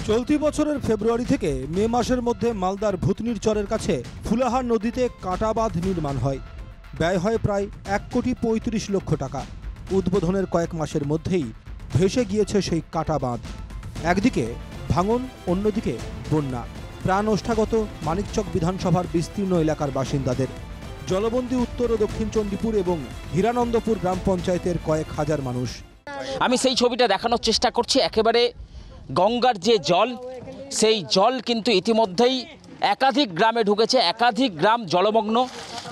চলতি বছরের ফেব্রুয়ারি থেকে মে মাসের মধ্যে মালদার ভূতনির চরের কাছে ফুলাহার নদীতে কাঁটা বাঁধ নির্মাণ হয়। ব্যয় হয় প্রায় 1,35,00,000 টাকা। উদ্বোধনের কয়েক মাসের মধ্যেই ভেসে গিয়েছে সেই কাঁটা বাঁধ। একদিকে ভাঙন, অন্যদিকে বন্যা। প্রাণ ওষ্ঠাগত মানিকচক বিধানসভার বিস্তীর্ণ এলাকার বাসিন্দাদের। জলবন্দী উত্তর ও দক্ষিণ চণ্ডীপুর এবং হীরানন্দপুর গ্রাম পঞ্চায়েতের কয়েক হাজার মানুষ। আমি সেই ছবিটা দেখানোর চেষ্টা করছি। একেবারে গঙ্গার যে জল, সেই জল কিন্তু ইতিমধ্যেই একাধিক গ্রামে ঢুকেছে, একাধিক গ্রাম জলমগ্ন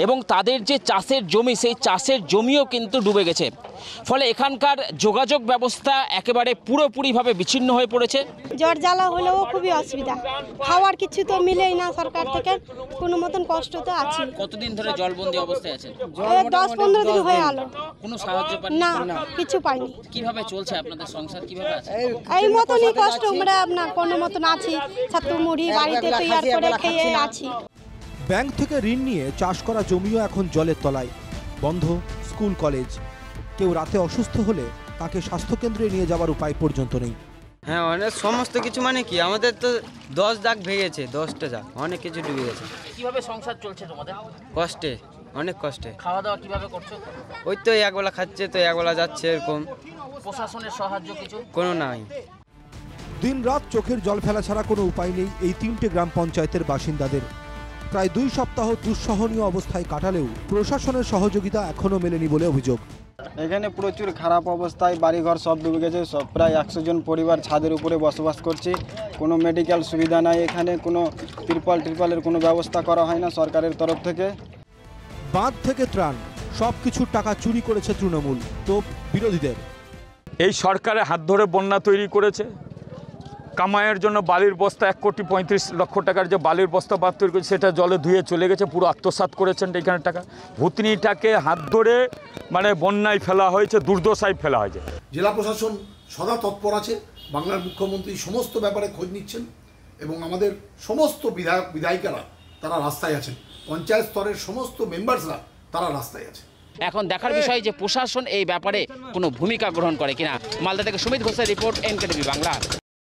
এবং তাদের যে চাষের জমি, সেই চাষের জমিও কিন্তু ডুবে গেছে। ফলে এখানকার যোগাযোগ ব্যবস্থা একেবারে পুরোপুরিভাবে বিচ্ছিন্ন হয়ে পড়েছে। জ্বর জ্বালা হলেও খুবই অসুবিধা, খাওয়ার কিছু তো মিলেই না সরকার থেকে, কোনো মতন কষ্ট তো আছে। কতদিন ধরে জলবন্দী অবস্থায় আছেন? 10-15 দিন হয়ে গেল। কোনো সাহায্য পান না, কিছু পাইনি। কিভাবে চলছে আপনাদের সংসার, কিভাবে আছে? এই মতনই কষ্ট, আমরা আপনার কোনো মতন আছি, ছাতু মুড়ি বাড়িতে তৈরি করে খেয়ে আছি। ব্যাংক থেকে ঋণ নিয়ে চাষ করা জমিও এখন জলের তলায়। বন্ধ স্কুল, কলেজ। কেউ রাতে অসুস্থ হলে তাকে স্বাস্থ্যকেন্দ্রে নিয়ে যাওয়ার উপায় পর্যন্ত নেই। হ্যাঁ, অনেক সমস্ত কিছু, মানে কি আমাদের তো 10 দাগ ভেঙেছে, 10টা দাগ, অনেক কিছু ডুবে গেছে। কিভাবে সংসার চলছে তোমাদের? কষ্টে, অনেক কষ্টে। খাওয়া দাওয়া কিভাবে করছো? ওই তো একবেলা খাচ্ছে, তো একবেলা যাচ্ছে, এরকম। প্রশাসনের সাহায্য কিছু? কোনো নাই। দিন রাত চোখের জল ফেলা ছাড়া কোনো উপায় নেই এই 3টে গ্রাম পঞ্চায়েতের বাসিন্দাদের। প্রায় 2 সপ্তাহ দুঃসহনীয় অবস্থায় কাটালেও প্রশাসনের সহযোগিতা এখনও মেলেনি বলে অভিযোগ। এখানে প্রচুর খারাপ অবস্থায়, বাড়িঘর সব ডুবে গেছে। সব প্রায় 100 জন পরিবার ছাদের উপরে বসবাস করছে। কোনো মেডিকেল সুবিধা নাই এখানে, কোনো ত্রিপলের কোনো ব্যবস্থা করা হয় না সরকারের তরফ থেকে। বাঁধ থেকে ত্রাণ, সব কিছুর টাকা চুরি করেছে তৃণমূল, তো বিরোধীদের। এই সরকারের হাত ধরে বন্যা তৈরি করেছে। কামাইয়ের জন্য বালির বস্তা 1,35,00,000 টাকার যে বালির বস্তা বাদ তৈরি করেছে, সেটা জলে ধুয়ে চলে গেছে, পুরো আত্মসাৎ করেছেন এখানে টাকা। ভূতনিটাকে হাত ধরে মানে বন্যায় ফেলা হয়েছে, দুর্দশায় ফেলা হয়েছে। জেলা প্রশাসন সদা তৎপর আছে। বাংলার মুখ্যমন্ত্রী সমস্ত ব্যাপারে খোঁজ নিচ্ছেন এবং আমাদের সমস্ত বিধায়ক বিধায়িকারা তারা রাস্তায় আছেন। পঞ্চায়েত স্তরের সমস্ত মেম্বার্সরা তারা রাস্তায় আছে। এখন দেখার বিষয় যে প্রশাসন এই ব্যাপারে কোনো ভূমিকা গ্রহণ করে কিনা। মালদা থেকে সুমিত ঘোষের রিপোর্ট, NKTV বাংলা।